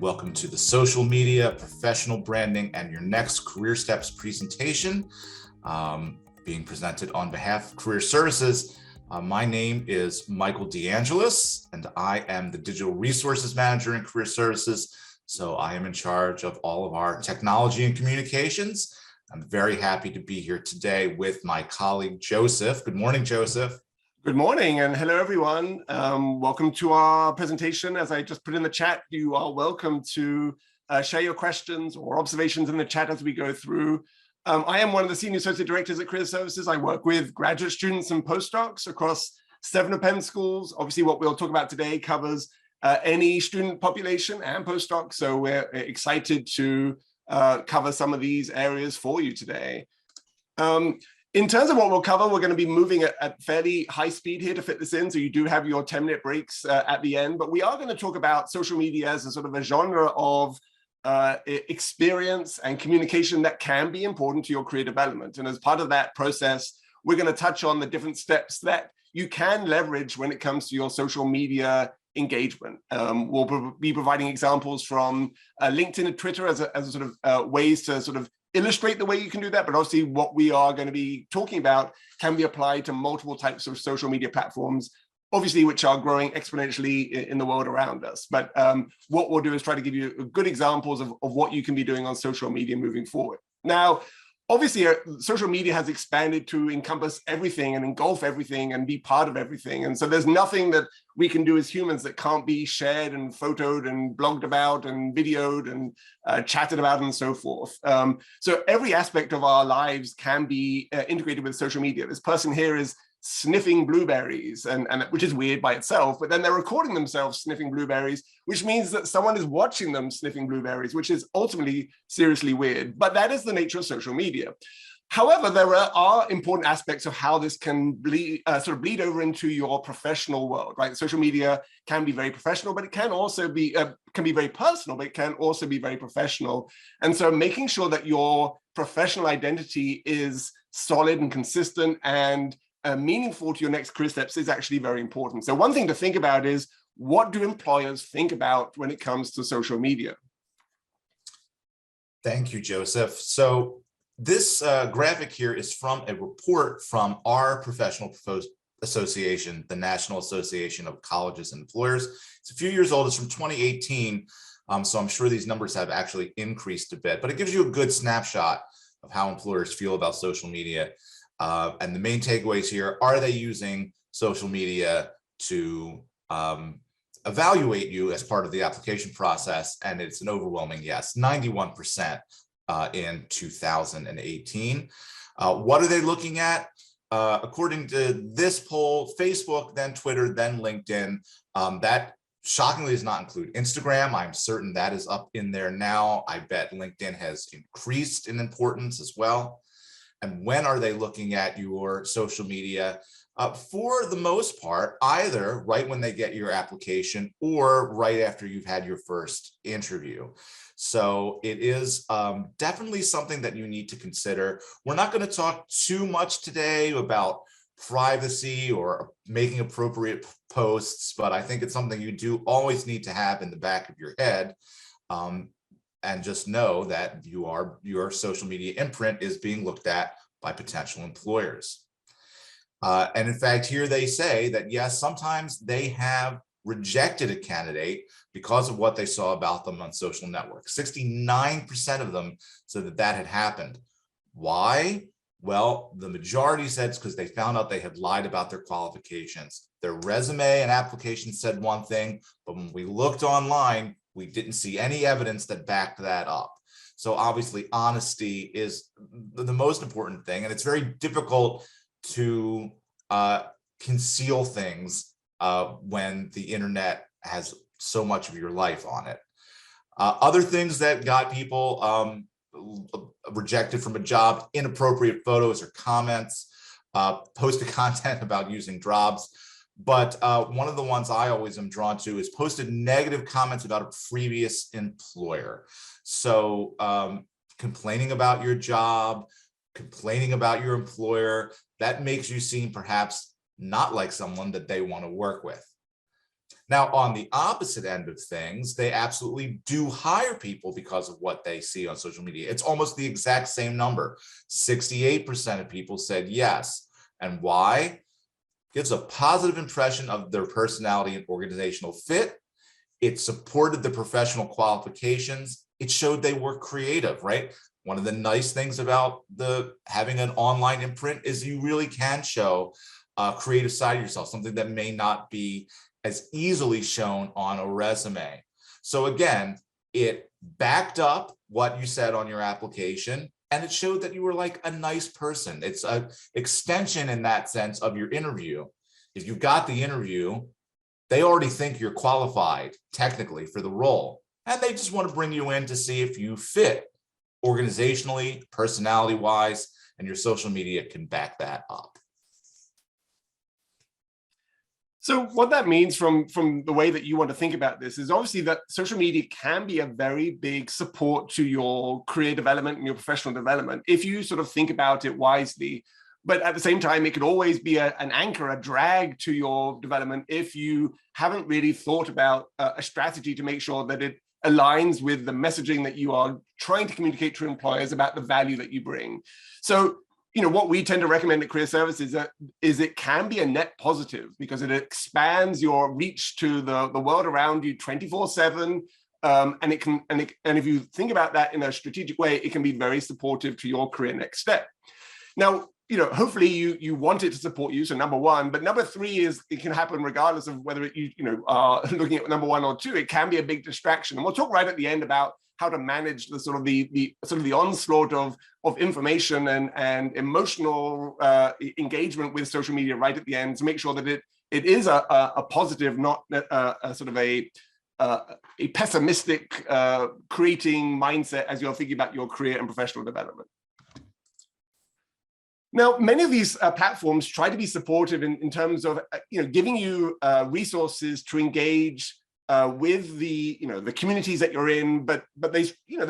Welcome to the Social Media, Professional Branding, and Your Next Career Steps presentation, being presented on behalf of Career Services. My name is Michael DeAngelis, and I am the Digital Resources Manager in Career Services. So I am in charge of all of our technology and communications. I'm very happy to be here today with my colleague, Joseph. Good morning, Joseph. Good morning and hello, everyone. Welcome to our presentation. As I just put in the chat, you are welcome to share your questions or observations in the chat as we go through. I am one of the Senior Associate Directors at Career Services. I work with graduate students and postdocs across 7 Penn schools. Obviously, what we'll talk about today covers any student population and postdocs. So we're excited to cover some of these areas for you today. In terms of what we'll cover, we're going to be moving at fairly high speed here to fit this in. So you do have your 10-minute breaks at the end, but we are going to talk about social media as a sort of a genre of experience and communication that can be important to your career development. And as part of that process, we're going to touch on the different steps that you can leverage when it comes to your social media engagement. We'll be providing examples from LinkedIn and Twitter as a sort of ways to sort of illustrate the way you can do that, but obviously what we are going to be talking about can be applied to multiple types of social media platforms, obviously, which are growing exponentially in the world around us. But what we'll do is try to give you good examples of what you can be doing on social media moving forward. Now, obviously, social media has expanded to encompass everything and engulf everything and be part of everything. And so there's nothing that we can do as humans that can't be shared and photoed and blogged about and videoed and chatted about and so forth. So every aspect of our lives can be integrated with social media. This person here is sniffing blueberries, and which is weird by itself, but then they're recording themselves sniffing blueberries, which means that someone is watching them sniffing blueberries, which is ultimately seriously weird. But that is the nature of social media. However, there are important aspects of how this can bleed over into your professional world, right? Social media can be very professional, but it can also be very personal, but it can also be very professional. And so making sure that your professional identity is solid and consistent and meaningful to your next career steps is actually very important. So one thing to think about is, what do employers think about when it comes to social media? Thank you, Joseph. So this graphic here is from a report from our professional association, the National Association of Colleges and Employers. It's a few years old. It's from 2018. So I'm sure these numbers have actually increased a bit, but it gives you a good snapshot of how employers feel about social media. And the main takeaways here: are they using social media to evaluate you as part of the application process? And it's an overwhelming yes, 91% in 2018. What are they looking at? According to this poll, Facebook, then Twitter, then LinkedIn. That shockingly does not include Instagram. I'm certain that is up in there now. I bet LinkedIn has increased in importance as well. And when are they looking at your social media? For the most part, either right when they get your application or right after you've had your first interview. So it is definitely something that you need to consider. We're not going to talk too much today about privacy or making appropriate posts, but I think it's something you do always need to have in the back of your head. And just know that your social media imprint is being looked at by potential employers. And in fact, here they say that, yes, sometimes they have rejected a candidate because of what they saw about them on social networks. 69% of them said that had happened. Why? Well, the majority said it's because they found out they had lied about their qualifications. Their resume and application said one thing, but when we looked online, we didn't see any evidence that backed that up. So obviously, honesty is the most important thing, and it's very difficult to conceal things when the internet has so much of your life on it. Other things that got people rejected from a job: inappropriate photos or comments, posted content about using jobs. But one of the ones I always am drawn to is posted negative comments about a previous employer. So complaining about your job, complaining about your employer, that makes you seem perhaps not like someone that they want to work with. Now, on the opposite end of things, they absolutely do hire people because of what they see on social media. It's almost the exact same number. 68% of people said yes. And why? Gives a positive impression of their personality and organizational fit. It supported the professional qualifications. It showed they were creative, right? One of the nice things about having an online imprint is you really can show a creative side of yourself, something that may not be as easily shown on a resume. So again, it backed up what you said on your application, and it showed that you were like a nice person. It's an extension in that sense of your interview. If you got the interview, they already think you're qualified technically for the role, and they just want to bring you in to see if you fit organizationally, personality-wise, and your social media can back that up. So what that means from the way that you want to think about this is obviously that social media can be a very big support to your career development and your professional development if you sort of think about it wisely. But at the same time, it could always be an anchor, a drag to your development if you haven't really thought about a strategy to make sure that it aligns with the messaging that you are trying to communicate to employers about the value that you bring. So, you know, what we tend to recommend at Career Services is it can be a net positive because it expands your reach to the world around you 24/7. And if you think about that in a strategic way, it can be very supportive to your career next step. Now, you know, hopefully you want it to support you. So number one, but number three is it can happen regardless of whether you are looking at number one or two. It can be a big distraction, and we'll talk right at the end about how to manage the sort of the onslaught of information and emotional engagement with social media right at the end to make sure that it is a positive, not a sort of a pessimistic creating mindset as you're thinking about your career and professional development. Now, many of these platforms try to be supportive in terms of giving you resources to engage with the communities that you're in, but they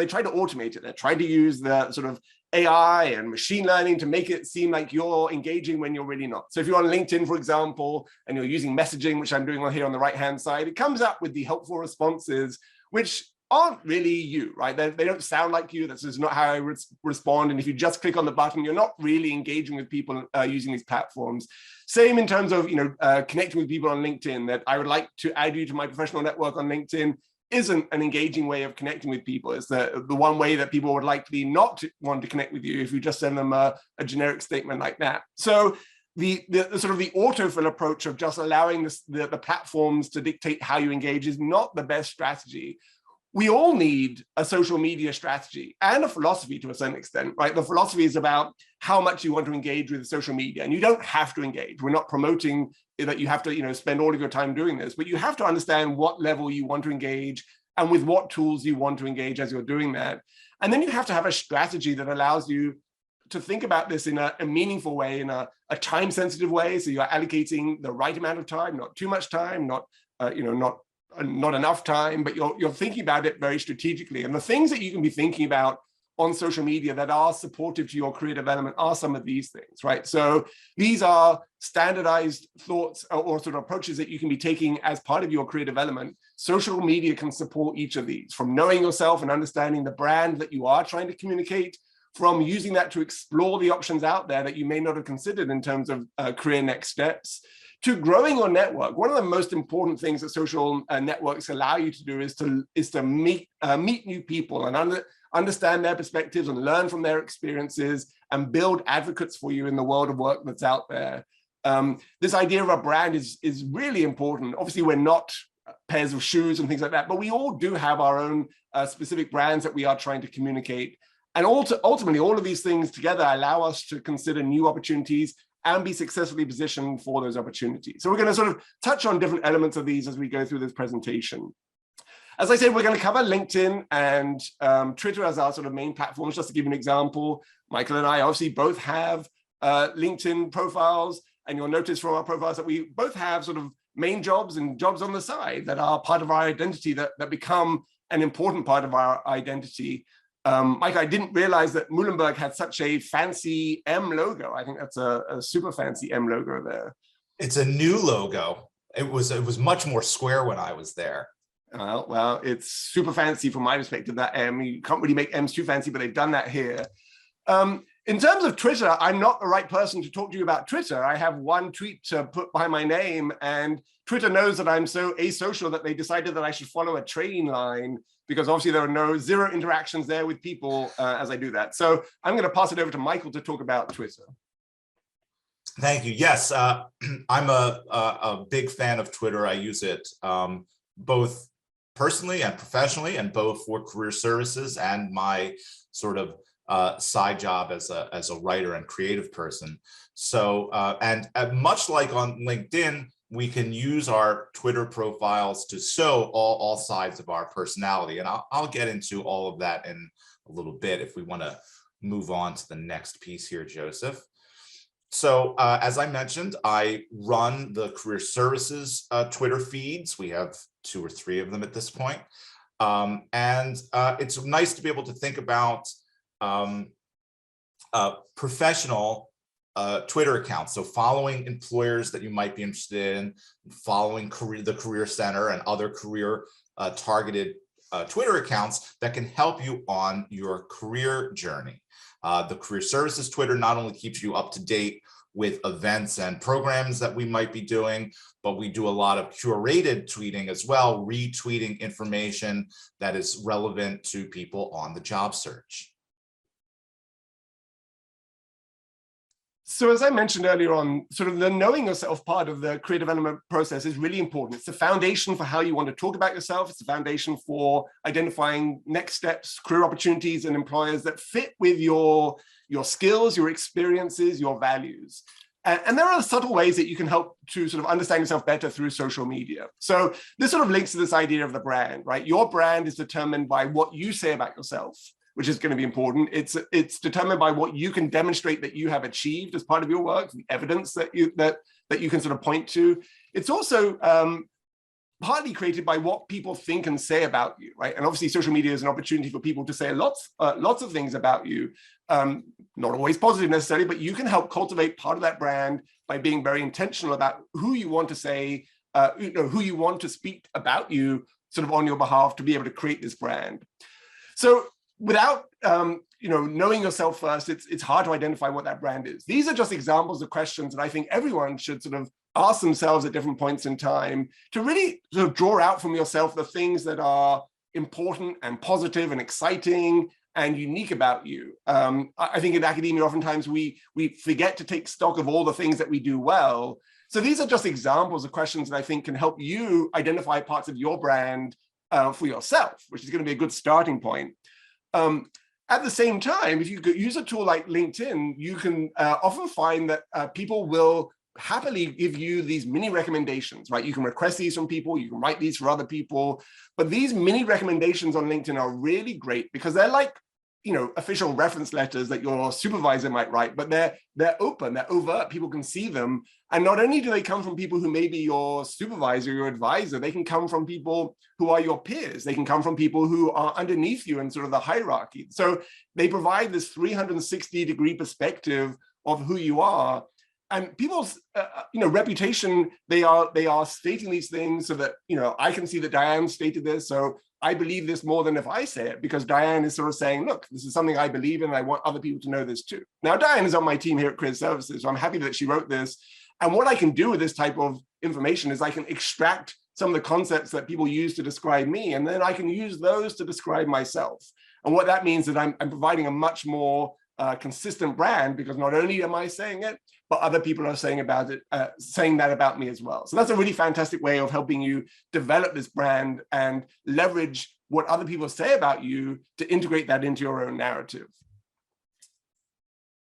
try to automate it. They try to use the sort of AI and machine learning to make it seem like you're engaging when you're really not. So if you're on LinkedIn, for example, and you're using messaging, which I'm doing on here on the right-hand side, it comes up with the helpful responses, which aren't really you, right? They don't sound like you. That's just not how I respond. And if you just click on the button, you're not really engaging with people using these platforms. Same in terms of connecting with people on LinkedIn, that I would like to add you to my professional network on LinkedIn isn't an engaging way of connecting with people. It's the one way that people would likely not want to connect with you if you just send them a generic statement like that. So the sort of the autofill approach of just allowing the platforms to dictate how you engage is not the best strategy. We all need a social media strategy and a philosophy to a certain extent, right? The philosophy is about how much you want to engage with social media, and you don't have to engage. We're not promoting that you have to, spend all of your time doing this, but you have to understand what level you want to engage and with what tools you want to engage as you're doing that. And then you have to have a strategy that allows you to think about this in a meaningful way, in a time-sensitive way. So you're allocating the right amount of time, not too much time, not enough time, but you're thinking about it very strategically. And the things that you can be thinking about on social media that are supportive to your career development are some of these things, right? So these are standardized thoughts or sort of approaches that you can be taking as part of your career development. Social media can support each of these, from knowing yourself and understanding the brand that you are trying to communicate, from using that to explore the options out there that you may not have considered in terms of career next steps, to growing your network. One of the most important things that social networks allow you to do is to meet new people and understand their perspectives and learn from their experiences and build advocates for you in the world of work that's out there. This idea of a brand is really important. Obviously, we're not pairs of shoes and things like that, but we all do have our own specific brands that we are trying to communicate. And ultimately, all of these things together allow us to consider new opportunities and be successfully positioned for those opportunities. So we're going to sort of touch on different elements of these as we go through this presentation. As I said, we're going to cover LinkedIn and Twitter as our sort of main platforms. Just to give you an example, Michael and I obviously both have LinkedIn profiles, and you'll notice from our profiles that we both have sort of main jobs and jobs on the side that are part of our identity, that become an important part of our identity. Mike, I didn't realize that Muhlenberg had such a fancy M logo. I think that's a super fancy M logo there. It's a new logo. It was much more square when I was there. Well, it's super fancy from my perspective, that M. You can't really make M's too fancy, but they've done that here. In terms of Twitter, I'm not the right person to talk to you about Twitter. I have one tweet to put behind my name, and Twitter knows that I'm so asocial that they decided that I should follow a train line, because obviously there are zero interactions there with people as I do that. So I'm going to pass it over to Michael to talk about Twitter. Thank you. Yes, I'm a big fan of Twitter. I use it both personally and professionally, and both for career services and my sort of side job as a writer and creative person. So, and much like on LinkedIn, we can use our Twitter profiles to show all sides of our personality. And I'll get into all of that in a little bit if we want to move on to the next piece here, Joseph. So as I mentioned, I run the career services Twitter feeds. We have 2 or 3 of them at this point. And it's nice to be able to think about professional Twitter accounts. So following employers that you might be interested in, following the Career Center and other career targeted Twitter accounts that can help you on your career journey. The career services Twitter not only keeps you up to date with events and programs that we might be doing, but we do a lot of curated tweeting as well, retweeting information that is relevant to people on the job search. So as I mentioned earlier on, sort of the knowing yourself part of the career development process is really important. It's the foundation for how you want to talk about yourself. It's the foundation for identifying next steps, career opportunities, and employers that fit with your skills, your experiences, your values. And there are subtle ways that you can help to sort of understand yourself better through social media. So this sort of links to this idea of the brand, right? Your brand is determined by what you say about yourself, which is going to be important. It's determined by what you can demonstrate that you have achieved as part of your work, the evidence that you can sort of point to. It's also partly created by what people think and say about you, right? And obviously social media is an opportunity for people to say lots of things about you, not always positive necessarily, but you can help cultivate part of that brand by being very intentional about who you want to say, who you want to speak about you sort of on your behalf to be able to create this brand. So without knowing yourself first, it's hard to identify what that brand is. These are just examples of questions that I think everyone should sort of ask themselves at different points in time to really sort of draw out from yourself the things that are important and positive and exciting and unique about you. I think in academia, oftentimes we forget to take stock of all the things that we do well. So these are just examples of questions that I think can help you identify parts of your brand for yourself, which is going to be a good starting point. At the same time, if you use a tool like LinkedIn, you can often find that people will happily give you these mini recommendations, right? You can request these from people, you can write these for other people, but these mini recommendations on LinkedIn are really great because they're like, official reference letters that your supervisor might write, but they're open, they're overt, people can see them. And not only do they come from people who may be your supervisor, your advisor, they can come from people who are your peers. They can come from people who are underneath you in sort of the hierarchy. So they provide this 360-degree perspective of who you are. And people's, reputation, they are stating these things so that, I can see that Diane stated this, so I believe this more than if I say it, because Diane is sort of saying, look, this is something I believe in, and I want other people to know this too. Now, Diane is on my team here at Career Services, so I'm happy that she wrote this. And what I can do with this type of information is I can extract some of the concepts that people use to describe me, and then I can use those to describe myself. And what that means is that I'm providing a much more consistent brand, because not only am I saying it, but other people are saying that about me as well. So that's a really fantastic way of helping you develop this brand and leverage what other people say about you to integrate that into your own narrative.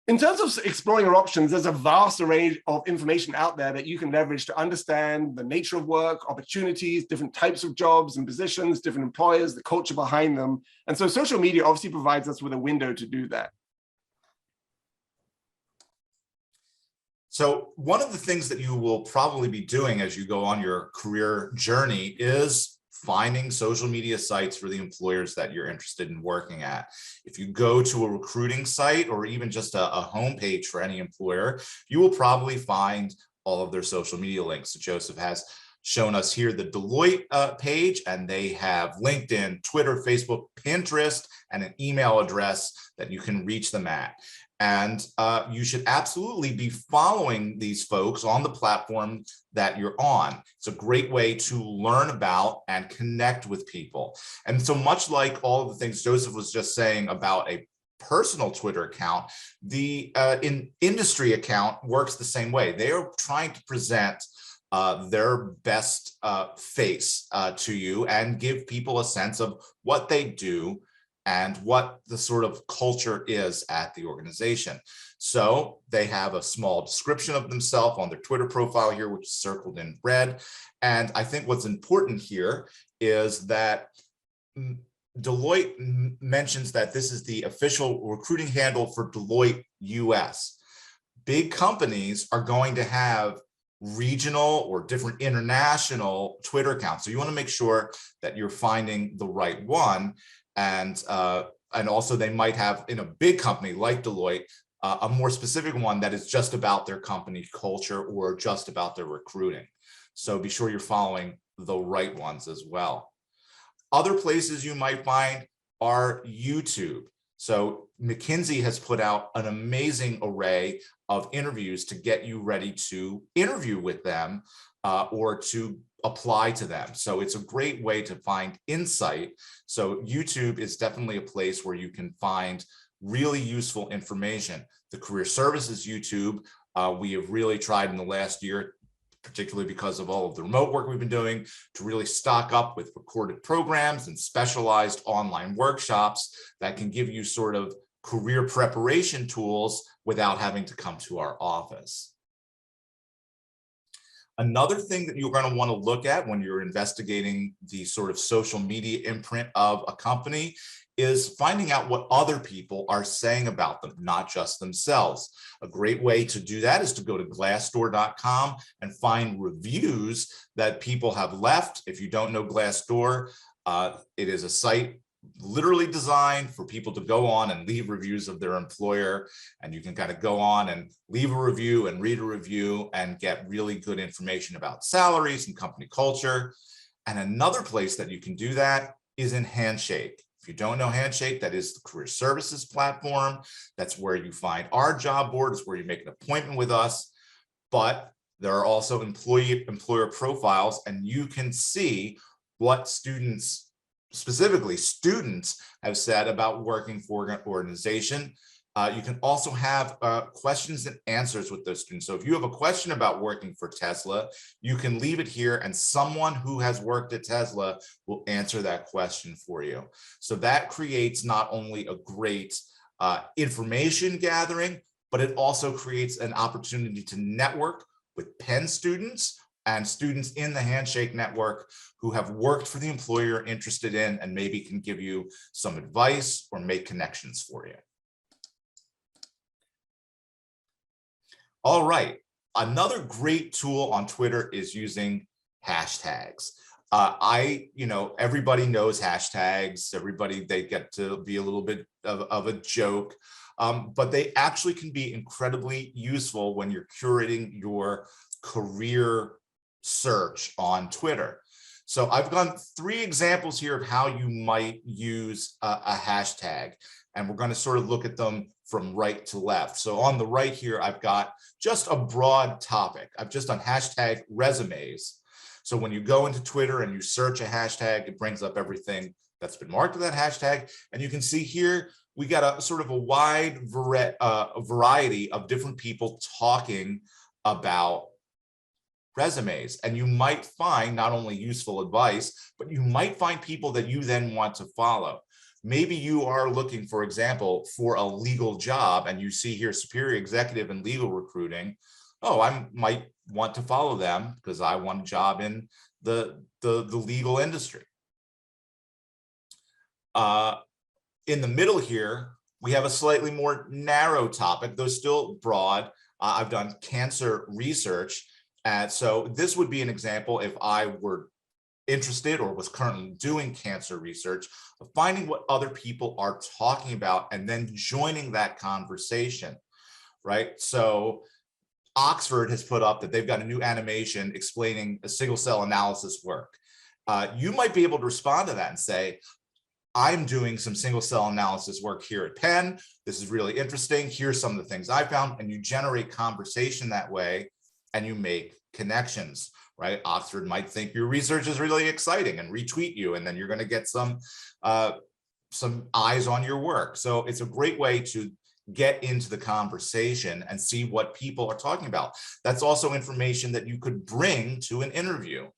In terms of exploring your options, there's a vast array of information out there that you can leverage to understand the nature of work, opportunities, different types of jobs and positions, different employers, the culture behind them. And so social media obviously provides us with a window to do that. So one of the things that you will probably be doing as you go on your career journey is finding social media sites for the employers that you're interested in working at. If you go to a recruiting site or even just a homepage for any employer, you will probably find all of their social media links. So Joseph has shown us here the Deloitte page, and they have LinkedIn, Twitter, Facebook, Pinterest, and an email address that you can reach them at. And you should absolutely be following these folks on the platform that you're on. It's a great way to learn about and connect with people. And so much like all of the things Joseph was just saying about a personal Twitter account, the industry account works the same way. They are trying to present their best face to you and give people a sense of what they do and what the sort of culture is at the organization. So they have a small description of themselves on their Twitter profile here, which is circled in red. And I think what's important here is that Deloitte mentions that this is the official recruiting handle for Deloitte US. Big companies are going to have regional or different international Twitter accounts. So you want to make sure that you're finding the right one. And also they might have, in a big company like Deloitte, a more specific one that is just about their company culture or just about their recruiting. So be sure you're following the right ones as well. Other places you might find are YouTube. So McKinsey has put out an amazing array of interviews to get you ready to interview with them or to apply to them. So it's a great way to find insight. So YouTube is definitely a place where you can find really useful information. The Career Services YouTube, we have really tried in the last year, particularly because of all of the remote work we've been doing, to really stock up with recorded programs and specialized online workshops that can give you sort of career preparation tools without having to come to our office. Another thing that you're going to want to look at when you're investigating the sort of social media imprint of a company is finding out what other people are saying about them, not just themselves. A great way to do that is to go to Glassdoor.com and find reviews that people have left. If you don't know Glassdoor, it is a site literally designed for people to go on and leave reviews of their employer. And you can kind of go on and leave a review and read a review and get really good information about salaries and company culture. And another place that you can do that is in Handshake. If you don't know Handshake, that is the career services platform. That's where you find our job board. It's where you make an appointment with us. But there are also employer profiles, and you can see what students, specifically students, have said about working for an organization. You can also have questions and answers with those students. So if you have a question about working for Tesla, you can leave it here and someone who has worked at Tesla will answer that question for you. So that creates not only a great information gathering, but it also creates an opportunity to network with Penn students and students in the Handshake network who have worked for the employer you're interested in and maybe can give you some advice or make connections for you. All right, another great tool on Twitter is using hashtags. Everybody knows hashtags. Everybody, they get to be a little bit of a joke, but they actually can be incredibly useful when you're curating your career search on Twitter. So I've gone 3 examples here of how you might use a hashtag, and we're going to sort of look at them from right to left. So on the right here, I've got just a broad topic. I've just done hashtag resumes. So when you go into Twitter and you search a hashtag, it brings up everything that's been marked with that hashtag. And you can see here, we got a sort of a wide variety of different people talking about resumes. And you might find not only useful advice, but you might find people that you then want to follow. Maybe you are looking, for example, for a legal job, and you see here superior executive and legal recruiting. Oh, I might want to follow them because I want a job in the legal industry. In the middle here, we have a slightly more narrow topic, though still broad. I've done cancer research. And so this would be an example if I were interested or was currently doing cancer research, of finding what other people are talking about and then joining that conversation, right? So Oxford has put up that they've got a new animation explaining a single cell analysis work. You might be able to respond to that and say, I'm doing some single cell analysis work here at Penn. This is really interesting. Here's some of the things I found. And you generate conversation that way, and you make connections, right? Oxford might think your research is really exciting and retweet you, and then you're going to get some eyes on your work. So it's a great way to get into the conversation and see what people are talking about. That's also information that you could bring to an interview.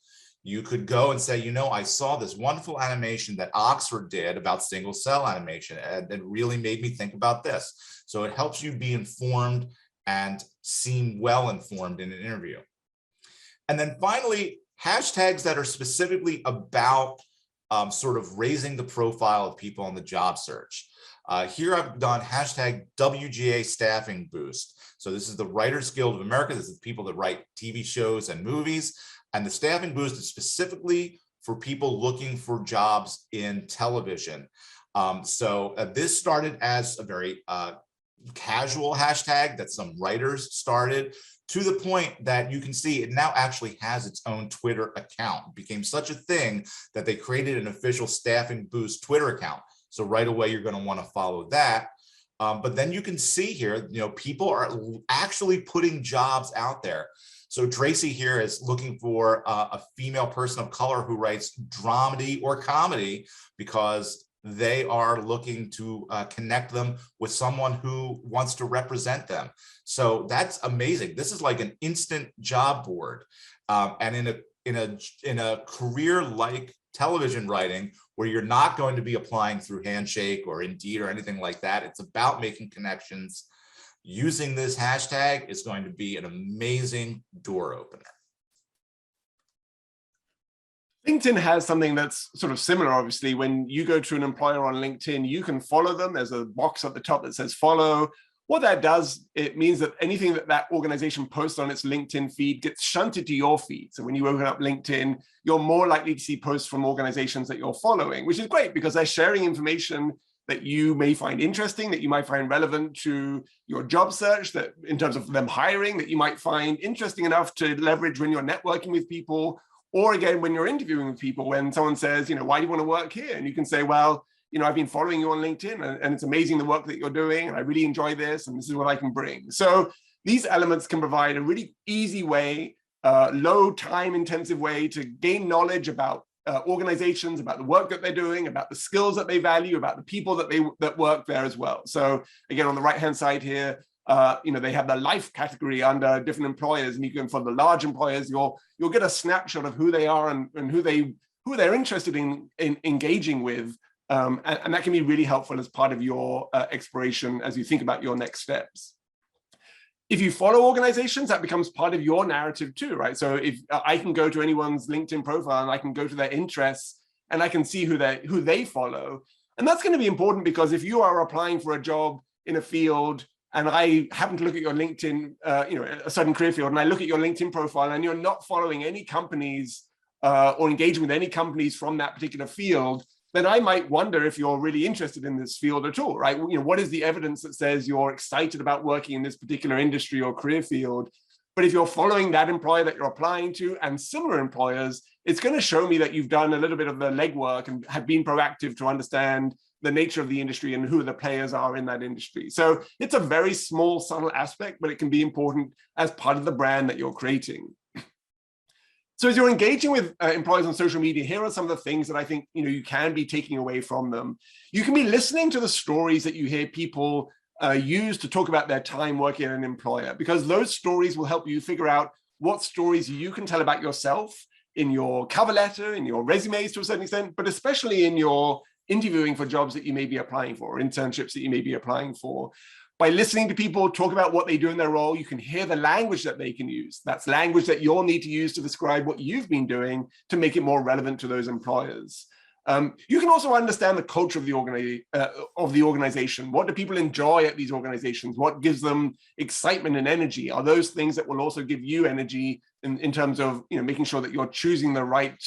You could go and say, you know, I saw this wonderful animation that Oxford did about single cell animation, and it really made me think about this. So it helps you be informed and seem well informed in an interview. And then finally, hashtags that are specifically about sort of raising the profile of people on the job search. Here I've done hashtag WGA staffing boost. So this is the Writers Guild of America. This is people that write TV shows and movies. And the staffing boost is specifically for people looking for jobs in television. This started as a very casual hashtag that some writers started, to the point that you can see it now actually has its own Twitter account. It became such a thing that they created an official staffing boost Twitter account. So right away, you're going to want to follow that. But then you can see here, you know, people are actually putting jobs out there. So Tracy here is looking for a female person of color who writes dramedy or comedy, because they are looking to connect them with someone who wants to represent them. So that's amazing. This is like an instant job board. And in a career like television writing, where you're not going to be applying through Handshake or Indeed or anything like that, it's about making connections. Using this hashtag is going to be an amazing door opener. LinkedIn has something that's sort of similar, obviously. When you go to an employer on LinkedIn, you can follow them. There's a box at the top that says follow. What that does, it means that anything that organization posts on its LinkedIn feed gets shunted to your feed. So when you open up LinkedIn, you're more likely to see posts from organizations that you're following, which is great because they're sharing information that you may find interesting, that you might find relevant to your job search, that in terms of them hiring, that you might find interesting enough to leverage when you're networking with people, or again, when you're interviewing with people, when someone says, you know, why do you want to work here? And you can say, well, you know, I've been following you on LinkedIn and it's amazing the work that you're doing, and I really enjoy this, and this is what I can bring. So these elements can provide a really easy way, low time intensive way to gain knowledge about organizations, about the work that they're doing, about the skills that they value, about the people that work there as well. So again, on the right-hand side here, you know, they have the life category under different employers, and you can, for the large employers, you'll get a snapshot of who they are and who they're interested in engaging with. And that can be really helpful as part of your exploration as you think about your next steps. If you follow organizations, that becomes part of your narrative too, right? So if I can go to anyone's LinkedIn profile and I can go to their interests and I can see who they follow. And that's going to be important, because if you are applying for a job in a field and I happen to look at your LinkedIn, you know, a certain career field, and I look at your LinkedIn profile and you're not following any companies or engaging with any companies from that particular field, then I might wonder if you're really interested in this field at all, right? You know, what is the evidence that says you're excited about working in this particular industry or career field? But if you're following that employer that you're applying to and similar employers, it's going to show me that you've done a little bit of the legwork and have been proactive to understand the nature of the industry and who the players are in that industry. So it's a very small, subtle aspect, but it can be important as part of the brand that you're creating. So as you're engaging with employers on social media, here are some of the things that I think, you know, you can be taking away from them. You can be listening to the stories that you hear people use to talk about their time working at an employer, because those stories will help you figure out what stories you can tell about yourself in your cover letter, in your resumes to a certain extent, but especially in your interviewing for jobs that you may be applying for, or internships that you may be applying for. By listening to people talk about what they do in their role, you can hear the language that they can use. That's language that you'll need to use to describe what you've been doing to make it more relevant to those employers. You can also understand the culture of the organization. What do people enjoy at these organizations? What gives them excitement and energy? Are those things that will also give you energy in terms of, you know, making sure that you're choosing the right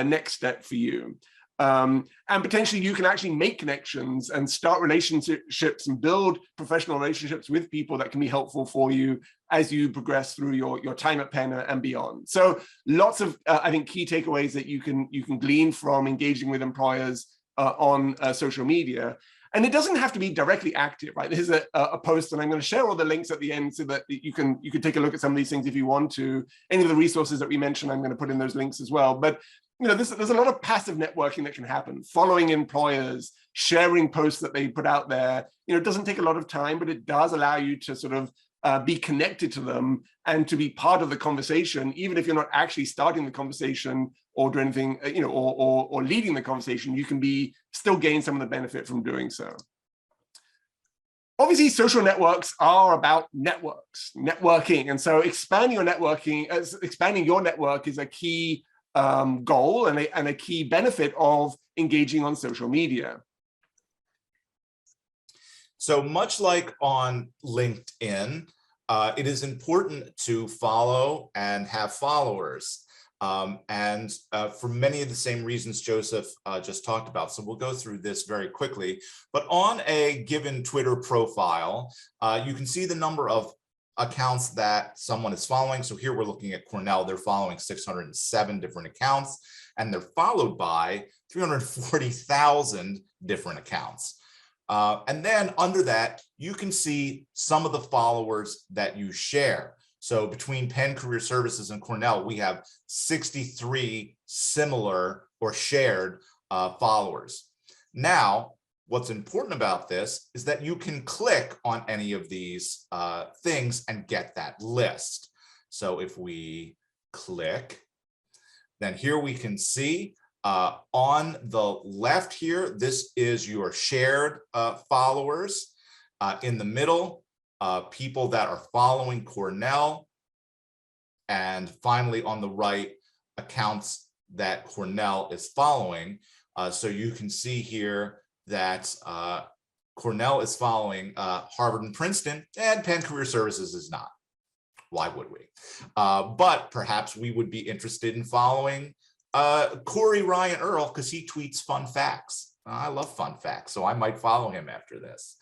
next step for you? And potentially you can actually make connections and start relationships and build professional relationships with people that can be helpful for you as you progress through your time at Penn and beyond. So lots of, I think, key takeaways that you can glean from engaging with employers on social media. And it doesn't have to be directly active, right? This is a post, and I'm going to share all the links at the end so that you can take a look at some of these things if you want to. Any of the resources that we mentioned, I'm going to put in those links as well. But there's a lot of passive networking that can happen. Following employers, sharing posts that they put out there. It doesn't take a lot of time, but it does allow you to sort of be connected to them and to be part of the conversation, even if you're not actually starting the conversation or do anything, or leading the conversation. You can still gain some of the benefit from doing so. Obviously, social networks are about networking, and so expanding your network is a key goal and a key benefit of engaging on social media. So much like on LinkedIn, it is important to follow and have followers. For many of the same reasons Joseph just talked about. So we'll go through this very quickly. But on a given Twitter profile, you can see the number of accounts that someone is following. So here we're looking at Cornell. They're following 607 different accounts, and they're followed by 340,000 different accounts. And then under that, you can see some of the followers that you share. So between Penn Career Services and Cornell, we have 63 similar or shared followers. Now, what's important about this is that you can click on any of these things and get that list. So if we click, then here we can see on the left here, this is your shared followers. In the middle, people that are following Cornell. And finally, on the right, accounts that Cornell is following. So you can see here that Cornell is following Harvard and Princeton, and Penn Career Services is not. Why would we? But perhaps we would be interested in following Corey Ryan Earl because he tweets fun facts. I love fun facts, so I might follow him after this.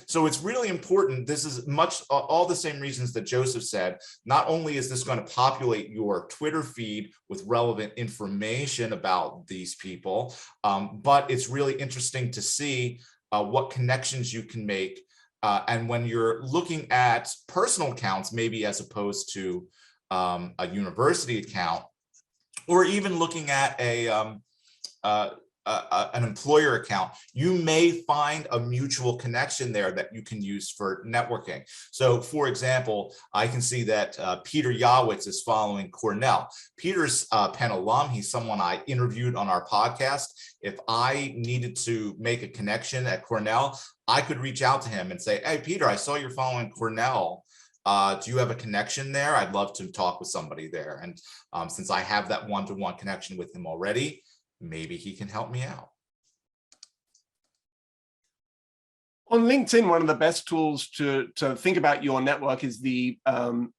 So it's really important. This is all the same reasons that Joseph said. Not only is this going to populate your Twitter feed with relevant information about these people, but it's really interesting to see what connections you can make. And when you're looking at personal accounts, maybe as opposed to a university account, or even looking at an employer account, you may find a mutual connection there that you can use for networking. So for example, I can see that Peter Yawitz is following Cornell. Peter's Penn alum. He's someone I interviewed on our podcast. If I needed to make a connection at Cornell, I could reach out to him and say, hey, Peter, I saw you're following Cornell. Do you have a connection there? I'd love to talk with somebody there. And since I have that one-to-one connection with him already, maybe he can help me out. On LinkedIn, one of the best tools to think about your network is the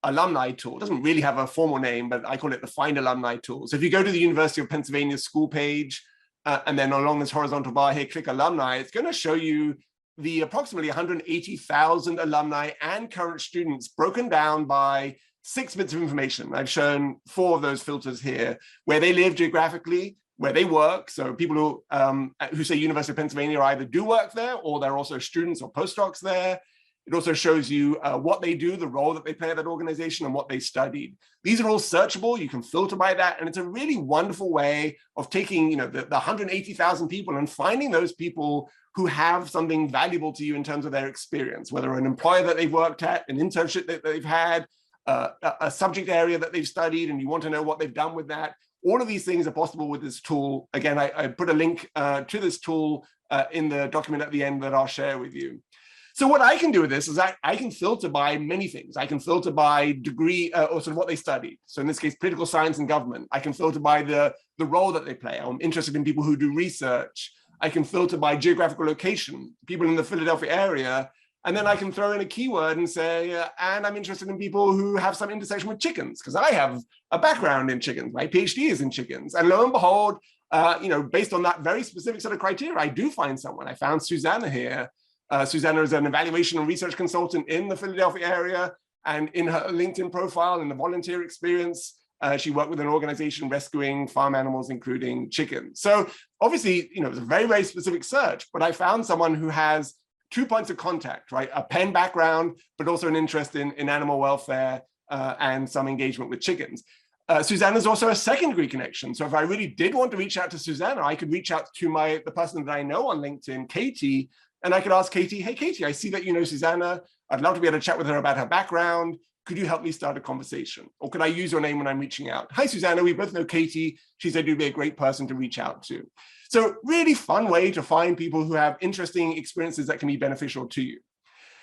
Alumni Tool. It doesn't really have a formal name, but I call it the Find Alumni Tool. So if you go to the University of Pennsylvania school page, and then along this horizontal bar here, click Alumni, it's going to show you the approximately 180,000 alumni and current students broken down by 6 bits of information. I've shown 4 of those filters here: where they live geographically, where they work. So people who say University of Pennsylvania either do work there, or they're also students or postdocs there. It also shows you what they do, the role that they play at that organization, and what they studied. These are all searchable. You can filter by that, and it's a really wonderful way of taking the 180,000 people and finding those people who have something valuable to you in terms of their experience, whether an employer that they've worked at, an internship that they've had, a subject area that they've studied, and you want to know what they've done with that. All of these things are possible with this tool. Again, I put a link to this tool in the document at the end that I'll share with you. So what I can do with this is I can filter by many things. I can filter by degree or sort of what they studied. So in this case, political science and government. I can filter by the role that they play. I'm interested in people who do research. I can filter by geographical location, people in the Philadelphia area. And then I can throw in a keyword and say, and I'm interested in people who have some intersection with chickens, because I have a background in chickens. My PhD is in chickens. And lo and behold, based on that very specific set of criteria, I do find someone. I found Susanna here. Susanna is an evaluation and research consultant in the Philadelphia area. And in her LinkedIn profile, in the volunteer experience, she worked with an organization rescuing farm animals, including chickens. So obviously, it was a very, very specific search, but I found someone who has 2 points of contact, right? A pen background, but also an interest in animal welfare and some engagement with chickens. Susanna's also a second-degree connection. So if I really did want to reach out to Susanna, I could reach out to the person that I know on LinkedIn, Katie, and I could ask Katie, hey, Katie, I see that you know Susanna. I'd love to be able to chat with her about her background. Could you help me start a conversation? Or could I use your name when I'm reaching out? Hi, Susanna, we both know Katie. She said you'd be a great person to reach out to. So really fun way to find people who have interesting experiences that can be beneficial to you.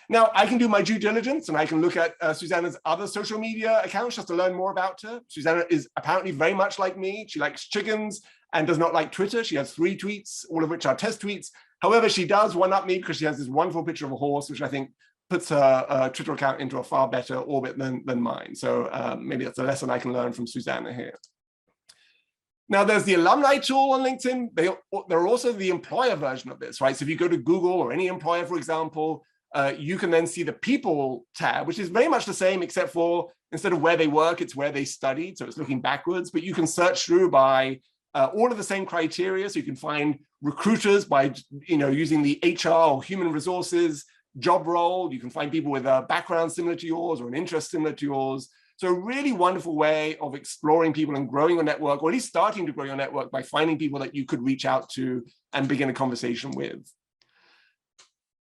Now, I can do my due diligence and I can look at Susanna's other social media accounts just to learn more about her. Susanna is apparently very much like me. She likes chickens and does not like Twitter. She has 3 tweets, all of which are test tweets. However, she does one-up me because she has this wonderful picture of a horse, which I think puts her Twitter account into a far better orbit than mine. So maybe that's a lesson I can learn from Susanna here. Now, there's the Alumni Tool on LinkedIn. There are also the employer version of this, right? So if you go to Google or any employer, for example, you can then see the people tab, which is very much the same, except for instead of where they work, it's where they studied. So it's looking backwards, but you can search through by all of the same criteria. So you can find recruiters by using the HR or human resources job role. You can find people with a background similar to yours or an interest similar to yours. So a really wonderful way of exploring people and growing your network, or at least starting to grow your network by finding people that you could reach out to and begin a conversation with.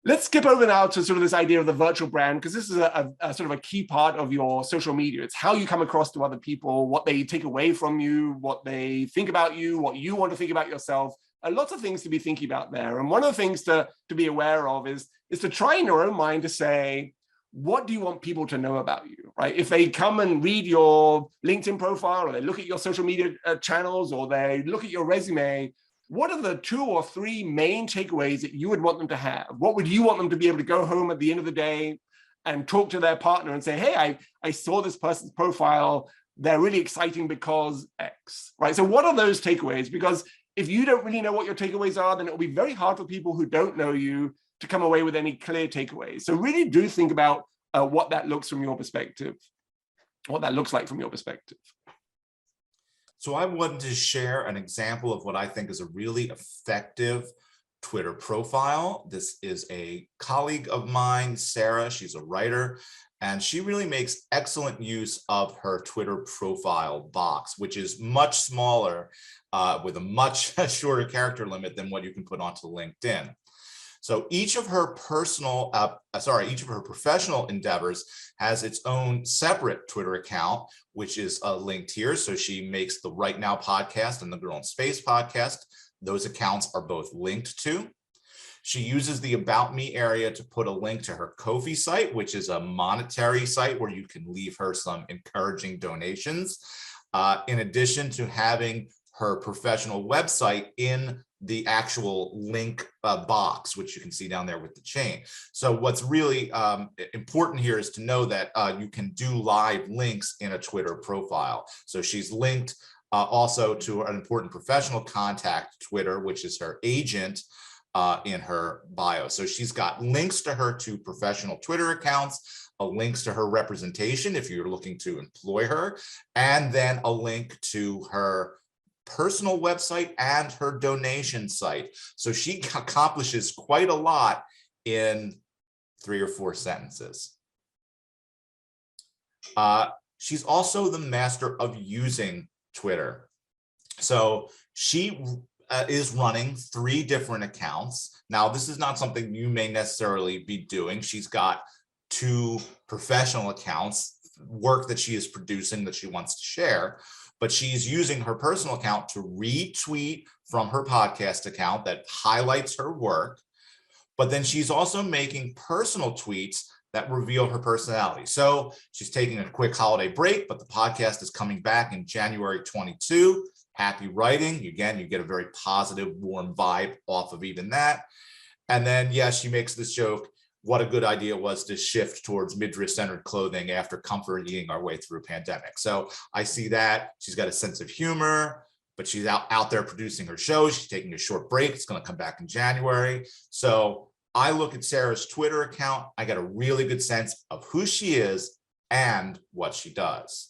Let's skip over now to sort of this idea of the virtual brand, because this is a sort of a key part of your social media. It's how you come across to other people, what they take away from you, what they think about you, what you want to think about yourself. Lots of things to be thinking about there. And one of the things to be aware of is to try in your own mind to say, what do you want people to know about you, right? If they come and read your LinkedIn profile, or they look at your social media channels, or they look at your resume, what are the 2 or 3 main takeaways that you would want them to have? What would you want them to be able to go home at the end of the day and talk to their partner and say, hey, I saw this person's profile. They're really exciting because X, right? So what are those takeaways? Because if you don't really know what your takeaways are, then it'll be very hard for people who don't know you to come away with any clear takeaways. So really do think about what that looks from your perspective, what that looks like from your perspective. So I wanted to share an example of what I think is a really effective Twitter profile. This is a colleague of mine, Sarah. She's a writer, and she really makes excellent use of her Twitter profile box, which is much smaller with a much shorter character limit than what you can put onto LinkedIn. So each of her professional endeavors has its own separate Twitter account, which is linked here. So she makes the Right Now podcast and the Girl in Space podcast. Those accounts are both linked to. She uses the About Me area to put a link to her Ko-fi site, which is a monetary site where you can leave her some encouraging donations, in addition to having her professional website in the actual link box, which you can see down there with the chain. So what's really important here is to know that you can do live links in a Twitter profile. So she's linked also to an important professional contact, Twitter, which is her agent in her bio. So she's got links to her 2 professional Twitter accounts, links to her representation if you're looking to employ her, and then a link to her personal website and her donation site. So she accomplishes quite a lot in 3 or 4 sentences. She's also the master of using Twitter. So she is running 3 different accounts. Now, this is not something you may necessarily be doing. She's got 2 professional accounts, work that she is producing that she wants to share, but she's using her personal account to retweet from her podcast account that highlights her work. But then she's also making personal tweets that reveal her personality. So she's taking a quick holiday break, but the podcast is coming back in January 22. Happy writing. Again, you get a very positive, warm vibe off of even that. And then, yes, she makes this joke. What a good idea it was to shift towards midriff-centered clothing after comforting our way through a pandemic. So I see that. She's got a sense of humor. but she's out there producing her show. She's taking a short break. It's going to come back in January. So I look at Sarah's Twitter account. I get a really good sense of who she is and what she does.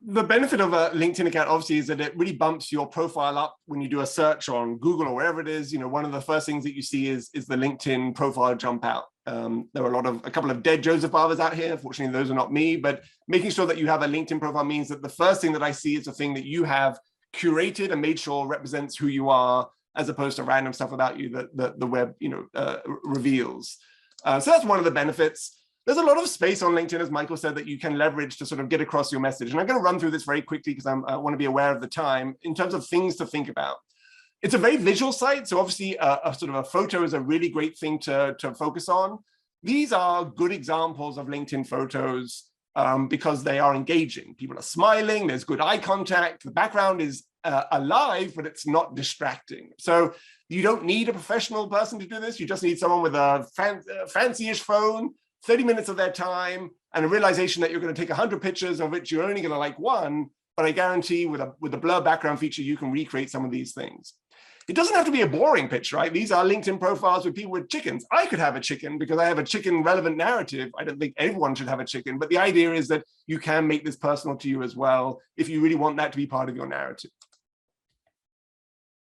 The benefit of a LinkedIn account, obviously, is that it really bumps your profile up when you do a search on Google or wherever it is. You know, one of the first things that you see is the LinkedIn profile jump out. There are a couple of dead Joseph Barbers out here. Fortunately, those are not me, but making sure that you have a LinkedIn profile means that the first thing that I see is a thing that you have curated and made sure represents who you are, as opposed to random stuff about you that the web, reveals. So that's one of the benefits. There's a lot of space on LinkedIn, as Michael said, that you can leverage to sort of get across your message. And I'm going to run through this very quickly because I want to be aware of the time in terms of things to think about. It's a very visual site. So obviously a sort of a photo is a really great thing to focus on. These are good examples of LinkedIn photos because they are engaging. People are smiling, there's good eye contact, the background is alive, but it's not distracting. So you don't need a professional person to do this. You just need someone with a fancy-ish phone, 30 minutes of their time, and a realization that you're going to take 100 pictures of which you're only going to like one, but I guarantee with a blur background feature, you can recreate some of these things. It doesn't have to be a boring picture, right? These are LinkedIn profiles with people with chickens. I could have a chicken because I have a chicken relevant narrative. I don't think everyone should have a chicken, but the idea is that you can make this personal to you as well if you really want that to be part of your narrative.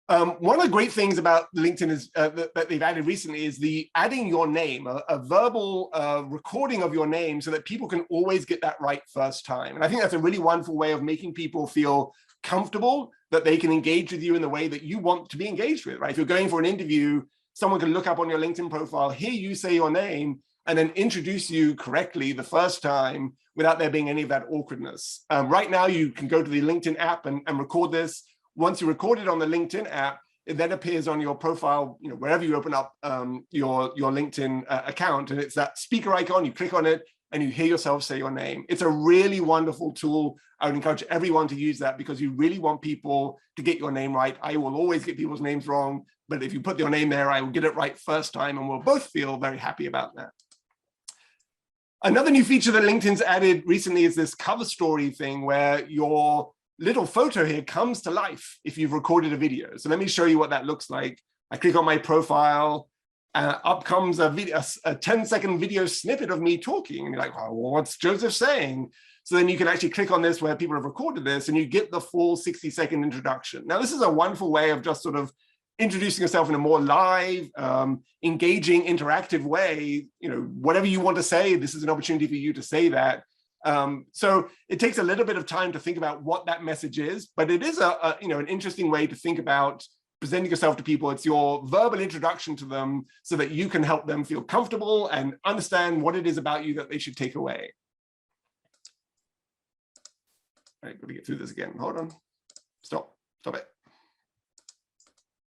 One of the great things about LinkedIn is that they've added recently is the adding your name, a verbal recording of your name so that people can always get that right first time. And I think that's a really wonderful way of making people feel comfortable that they can engage with you in the way that you want to be engaged with, right? If you're going for an interview, someone can look up on your LinkedIn profile, hear you say your name, and then introduce you correctly the first time without there being any of that awkwardness. Right now, you can go to the LinkedIn app and record this. Once you record it on the LinkedIn app, it then appears on your profile, wherever you open up your LinkedIn account, and it's that speaker icon, you click on it, and you hear yourself say your name. It's a really wonderful tool. I would encourage everyone to use that because you really want people to get your name right. I will always get people's names wrong, but if you put your name there, I will get it right first time, and we'll both feel very happy about that. Another new feature that LinkedIn's added recently is this cover story thing where your little photo here comes to life if you've recorded a video. So let me show you what that looks like. I click on my profile, up comes a 10-second video snippet of me talking. And you're like, oh, well, what's Joseph saying? So then you can actually click on this where people have recorded this and you get the full 60-second introduction. Now, this is a wonderful way of just sort of introducing yourself in a more live, engaging, interactive way. Whatever you want to say, this is an opportunity for you to say that. So it takes a little bit of time to think about what that message is, but it is an interesting way to think about presenting yourself to people. It's your verbal introduction to them so that you can help them feel comfortable and understand what it is about you that they should take away. All right, got to get through this again. Hold on. Stop it.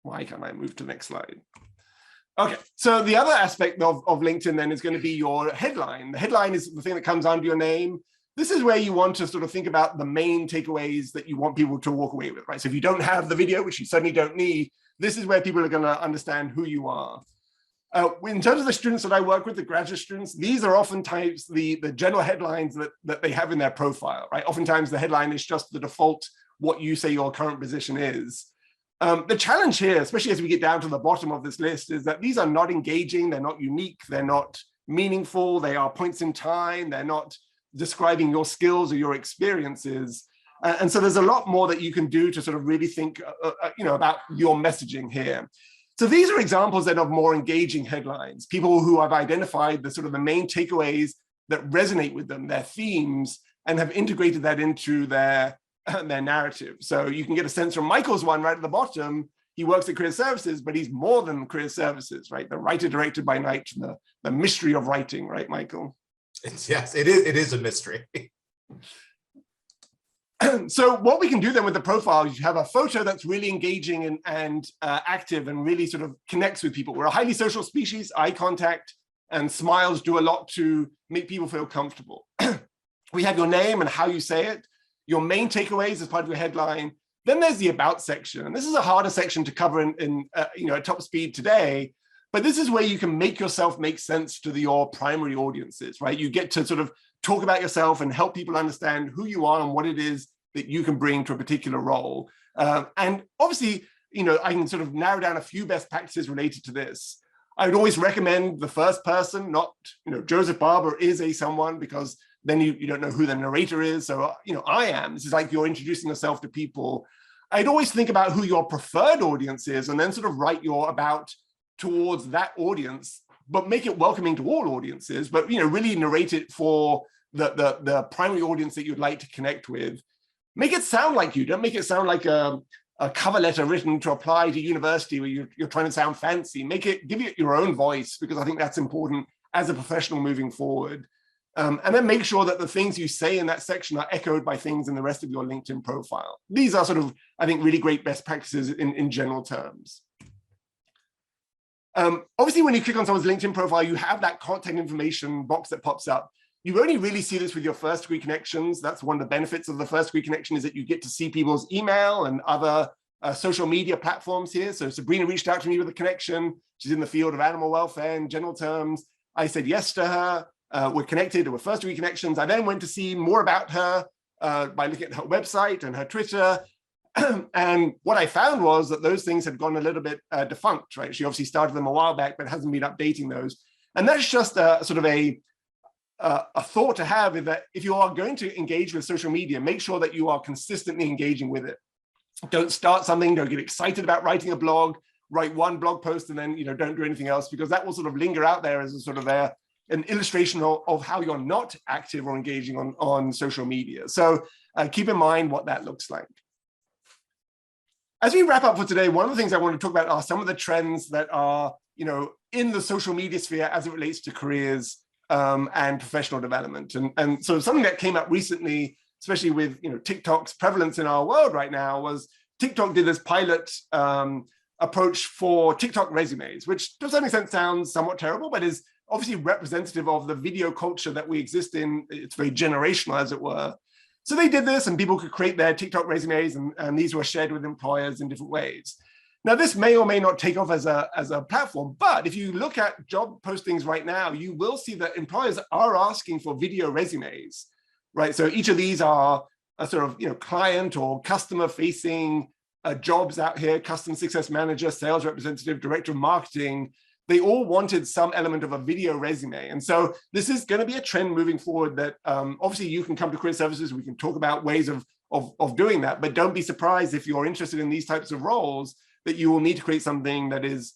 Why can't I move to the next slide? Okay, so the other aspect of LinkedIn then is going to be your headline. The headline is the thing that comes under your name. This is where you want to sort of think about the main takeaways that you want people to walk away with, right? So if you don't have the video, which you certainly don't need, this is where people are going to understand who you are. In terms of the students that I work with, the graduate students, these are oftentimes the general headlines that they have in their profile, right? Oftentimes the headline is just the default, what you say your current position is. The challenge here, especially as we get down to the bottom of this list, is that these are not engaging, they're not unique, they're not meaningful, they are points in time, they're not describing your skills or your experiences. And so there's a lot more that you can do to sort of really think about your messaging here. So these are examples then of more engaging headlines, people who have identified the sort of the main takeaways that resonate with them, their themes, and have integrated that into their narrative. So you can get a sense from Michael's one right at the bottom. He works at Career Services, but he's more than Career Services, right? The writer directed by night, the mystery of writing, right, Michael? Yes, it is a mystery. So what we can do then with the profile is you have a photo that's really engaging and active and really sort of connects with people. We're a highly social species. Eye contact and smiles do a lot to make people feel comfortable. We have your name and how you say it, your main takeaways as part of your headline. Then there's the about section. And this is a harder section to cover at top speed today, but this is where you can make yourself make sense to your primary audiences, right? You get to sort of talk about yourself and help people understand who you are and what it is that you can bring to a particular role. And obviously, I can sort of narrow down a few best practices related to this. I would always recommend the first person, not, Joseph Barber is a someone, because then you don't know who the narrator is. So, I am. This is like you're introducing yourself to people. I'd always think about who your preferred audience is and then sort of write your about towards that audience, but make it welcoming to all audiences, but, really narrate it for the primary audience that you'd like to connect with. Make it sound like you. Don't make it sound like a cover letter written to apply to university where you're trying to sound fancy. Give it your own voice, because I think that's important as a professional moving forward. And then make sure that the things you say in that section are echoed by things in the rest of your LinkedIn profile. These are sort of, I think, really great best practices in general terms. Obviously, when you click on someone's LinkedIn profile, you have that contact information box that pops up. You only really see this with your first degree connections. That's one of the benefits of the first degree connection, is that you get to see people's email and other social media platforms here. So Sabrina reached out to me with a connection. She's in the field of animal welfare in general terms. I said yes to her. We're connected, we're first degree connections. I then went to see more about her by looking at her website and her Twitter. And what I found was that those things had gone a little bit defunct, right? She obviously started them a while back, but hasn't been updating those. And that's just sort of a thought to have, is that if you are going to engage with social media, make sure that you are consistently engaging with it. Don't start something, don't get excited about writing a blog, write one blog post and then don't do anything else, because that will sort of linger out there as a sort of an illustration of how you're not active or engaging on social media. So keep in mind what that looks like. As we wrap up for today, one of the things I want to talk about are some of the trends that are, in the social media sphere as it relates to careers and professional development. And so something that came up recently, especially with TikTok's prevalence in our world right now, was TikTok did this pilot approach for TikTok resumes, which to some extent sounds somewhat terrible, but is obviously representative of the video culture that we exist in. It's very generational, as it were. So they did this, and people could create their TikTok resumes, and these were shared with employers in different ways. Now, this may or may not take off as a platform, but if you look at job postings right now, you will see that employers are asking for video resumes, right? So each of these are a sort of client or customer-facing jobs out here: customer success manager, sales representative, director of marketing. They all wanted some element of a video resume. And so this is going to be a trend moving forward that obviously you can come to Career Services. We can talk about ways of doing that, but don't be surprised if you're interested in these types of roles that you will need to create something that is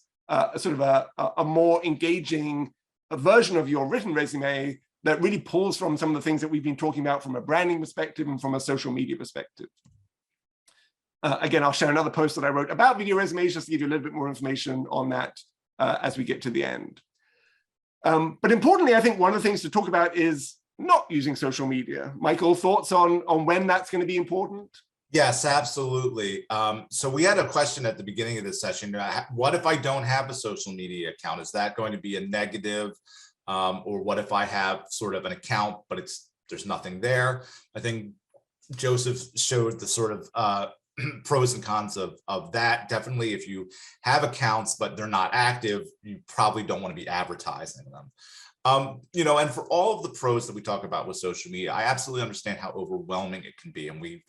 sort of a more engaging version of your written resume that really pulls from some of the things that we've been talking about from a branding perspective and from a social media perspective. Again, I'll share another post that I wrote about video resumes just to give you a little bit more information on that as we get to the end. But importantly, I think one of the things to talk about is not using social media. Michael, thoughts on when that's going to be important? Yes, absolutely. So we had a question at the beginning of this session. What if I don't have a social media account? Is that going to be a negative? Or what if I have sort of an account, but there's nothing there? I think Joseph showed the sort of pros and cons of that. Definitely, if you have accounts, but they're not active, you probably don't want to be advertising them. And for all of the pros that we talk about with social media, I absolutely understand how overwhelming it can be. And we've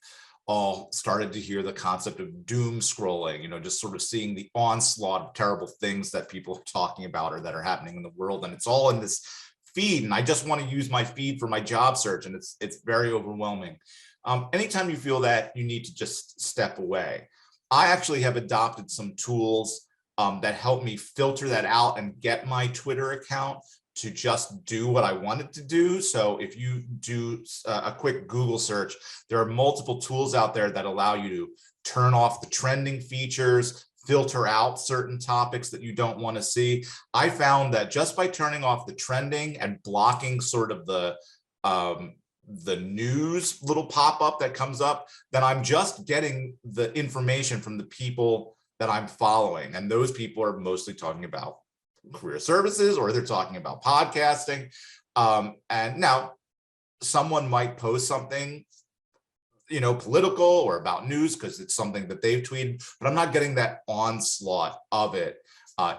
all started to hear the concept of doom scrolling, just sort of seeing the onslaught of terrible things that people are talking about or that are happening in the world. And it's all in this feed. And I just want to use my feed for my job search. And it's very overwhelming. Anytime you feel that, you need to just step away. I actually have adopted some tools that help me filter that out and get my Twitter account to just do what I want it to do. So if you do a quick Google search, there are multiple tools out there that allow you to turn off the trending features, filter out certain topics that you don't want to see. I found that just by turning off the trending and blocking sort of the news little pop-up that comes up, then I'm just getting the information from the people that I'm following. And those people are mostly talking about career services, or they're talking about podcasting. And now someone might post something, political or about news because it's something that they've tweeted, but I'm not getting that onslaught of it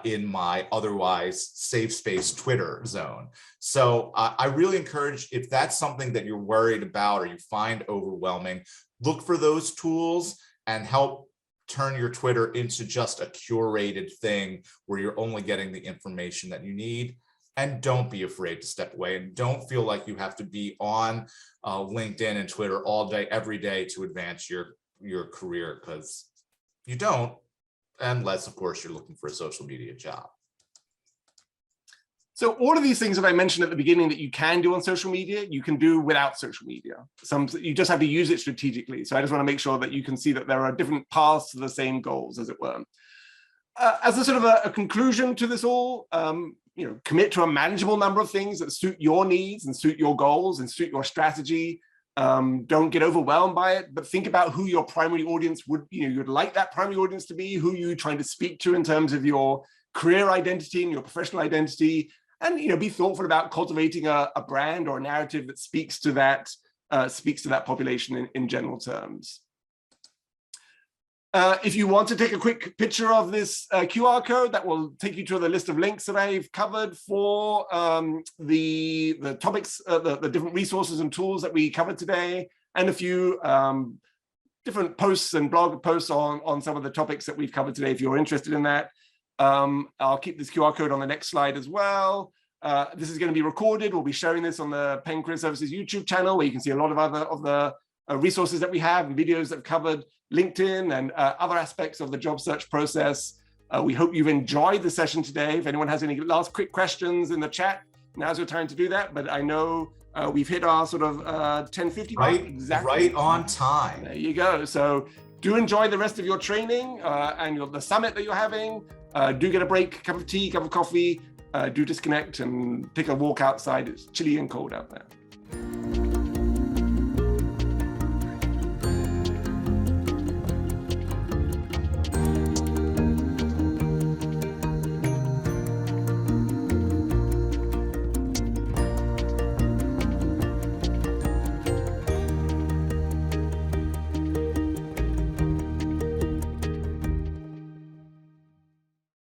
in my otherwise safe space Twitter zone. So I really encourage, if that's something that you're worried about or you find overwhelming, look for those tools and help turn your Twitter into just a curated thing where you're only getting the information that you need. And don't be afraid to step away, and don't feel like you have to be on LinkedIn and Twitter all day, every day to advance your career, because you don't, unless, of course, you're looking for a social media job. So all of these things that I mentioned at the beginning that you can do on social media, you can do without social media. You just have to use it strategically. So I just want to make sure that you can see that there are different paths to the same goals, as it were. As a sort of a conclusion to this all, commit to a manageable number of things that suit your needs and suit your goals and suit your strategy. Don't get overwhelmed by it, but think about who your primary audience you'd like that primary audience to be, who you're trying to speak to in terms of your career identity and your professional identity. And be thoughtful about cultivating a brand or a narrative that speaks to that population in general terms. If you want to take a quick picture of this QR code, that will take you to the list of links that I've covered for the topics, the different resources and tools that we covered today, and a few different posts and blog posts on some of the topics that we've covered today, if you're interested in that. I'll keep this QR code on the next slide as well. This is going to be recorded. We'll be sharing this on the Penn Career Services YouTube channel, where you can see a lot of the resources that we have and videos that have covered LinkedIn and other aspects of the job search process. We hope you've enjoyed the session today. If anyone has any last quick questions in the chat, now's your time to do that. But I know we've hit our sort of 10:50 mark. Exactly. Right on time. There you go. So do enjoy the rest of your training and the summit that you're having. Do get a break, cup of tea, cup of coffee. Do disconnect and take a walk outside. It's chilly and cold out there.